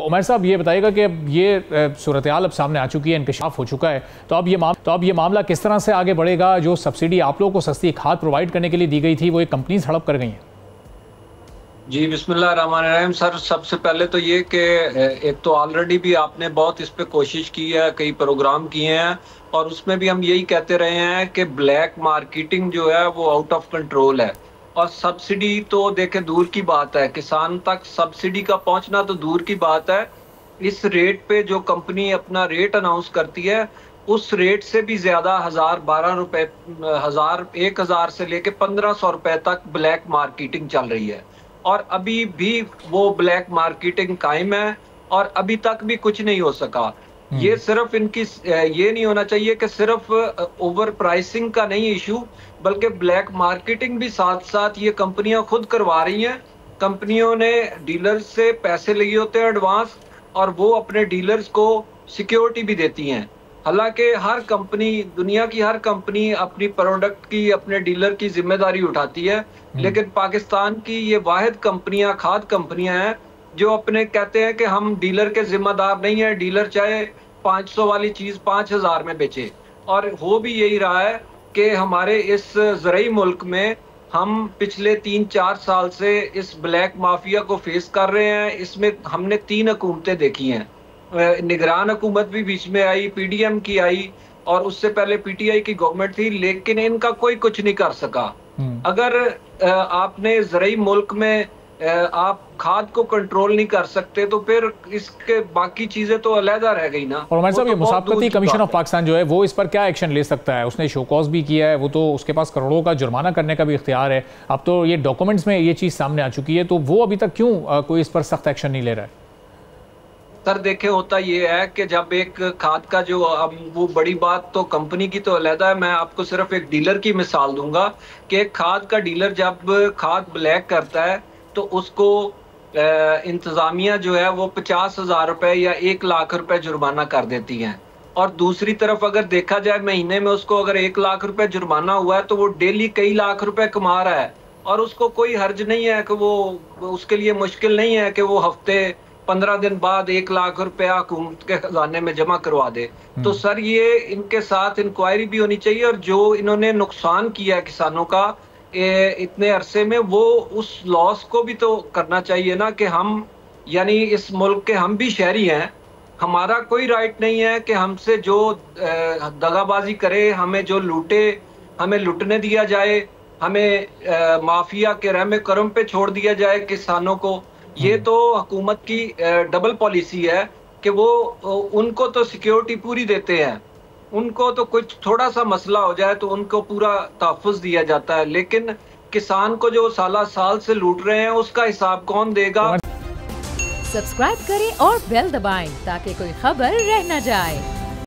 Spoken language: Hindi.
उमर साहब ये बताइएगा कि अब ये सूरत हाल अब सामने आ चुकी है, इंकशाफ हो चुका है, तो अब ये मामला किस तरह से आगे बढ़ेगा? जो सब्सिडी आप लोगों को सस्ती खाद प्रोवाइड करने के लिए दी गई थी वो एक कंपनीज हड़प कर गई हैं। जी बिस्मिल्लाहिर्रहमानिर्रहीम। सर सबसे पहले तो ये कि एक तो ऑलरेडी भी आपने बहुत इस पे कोशिश की है, कई प्रोग्राम किए हैं और उसमें भी हम यही कहते रहे हैं कि ब्लैक मार्केटिंग जो है वो आउट ऑफ कंट्रोल है। और सब्सिडी तो देखे दूर की बात है, किसान तक सब्सिडी का पहुंचना तो दूर की बात है। इस रेट पे जो कंपनी अपना रेट अनाउंस करती है उस रेट से भी ज्यादा 1000-1200 रुपए 1000 से लेके 1500 रुपए तक ब्लैक मार्केटिंग चल रही है और अभी भी वो ब्लैक मार्केटिंग कायम है और अभी तक भी कुछ नहीं हो सका। ये सिर्फ इनकी ये नहीं होना चाहिए कि सिर्फ ओवर प्राइसिंग का नहीं इशू, बल्कि ब्लैक मार्केटिंग भी साथ साथ ये कंपनियां खुद करवा रही हैं। कंपनियों ने डीलर्स से पैसे लिए होते हैं एडवांस और वो अपने डीलर्स को सिक्योरिटी भी देती हैं। हालांकि हर कंपनी, दुनिया की हर कंपनी अपनी प्रोडक्ट की, अपने डीलर की जिम्मेदारी उठाती है, लेकिन पाकिस्तान की ये वाहिद कंपनियां, खाद कंपनियां हैं जो अपने कहते हैं कि हम डीलर के जिम्मेदार नहीं है, डीलर चाहे 500 वाली चीज 5000 में बेचे। और हो भी यही रहा है कि हमारे इस ज़रई मुल्क में हम पिछले 3-4 साल से इस ब्लैक माफिया को फेस कर रहे हैं। इसमें हमने 3 हुकूमतें देखी हैं। निगरान हुकूमत भी बीच में आई, पीडीएम की आई और उससे पहले पीटीआई की गवर्नमेंट थी, लेकिन इनका कोई कुछ नहीं कर सका। अगर आपने ज़रई मुल्क में आप खाद को कंट्रोल नहीं कर सकते तो फिर इसके बाकी चीजें तो अलहदा रह गई ना। और हमारे साहब ये मुसाफिरती कमीशन ऑफ पाकिस्तान जो है वो इस पर क्या एक्शन ले सकता है? उसने शोकॉज भी किया है, वो तो उसके पास करोड़ों का जुर्माना करने का भी इख्तियार है। अब तो ये डॉक्यूमेंट्स में ये चीज सामने आ चुकी है, तो वो अभी तक क्यों कोई इस पर सख्त एक्शन नहीं ले रहा है? सर देखे, होता ये है कि जब एक खाद का जो, अब वो बड़ी बात तो कंपनी की तो अलहदा है, मैं आपको सिर्फ एक डीलर की मिसाल दूंगा कि एक खाद का डीलर जब खाद ब्लैक करता है तो उसको इंतजामिया जो है वो 50,000 रुपए या 1 लाख रुपए जुर्माना कर देती है। और दूसरी तरफ अगर देखा जाए महीने में उसको अगर 1 लाख रुपए जुर्माना हुआ है तो वो डेली कई लाख रुपए कमा रहा है और उसको कोई हर्ज नहीं है कि वो, उसके लिए मुश्किल नहीं है कि वो हफ्ते 15 दिन बाद 1 लाख रुपया हुकूमत के खजाने में जमा करवा दे। तो सर ये इनके साथ इंक्वायरी भी होनी चाहिए और जो इन्होंने नुकसान किया है किसानों का इतने अरसे में, वो उस लॉस को भी तो करना चाहिए ना कि हम, यानी इस मुल्क के हम भी शहरी हैं, हमारा कोई राइट नहीं है कि हमसे जो दगाबाजी करे, हमें जो लूटे, हमें लुटने दिया जाए, हमें माफिया के रहमे करम पे छोड़ दिया जाए किसानों को। ये तो हुकूमत की डबल पॉलिसी है कि वो उनको तो सिक्योरिटी पूरी देते हैं, उनको तो कुछ थोड़ा सा मसला हो जाए तो उनको पूरा तहफ़्फ़ुज़ दिया जाता है, लेकिन किसान को जो साल से लूट रहे हैं उसका हिसाब कौन देगा? सब्सक्राइब करें और बेल दबाएं ताकि कोई खबर रह न जाए।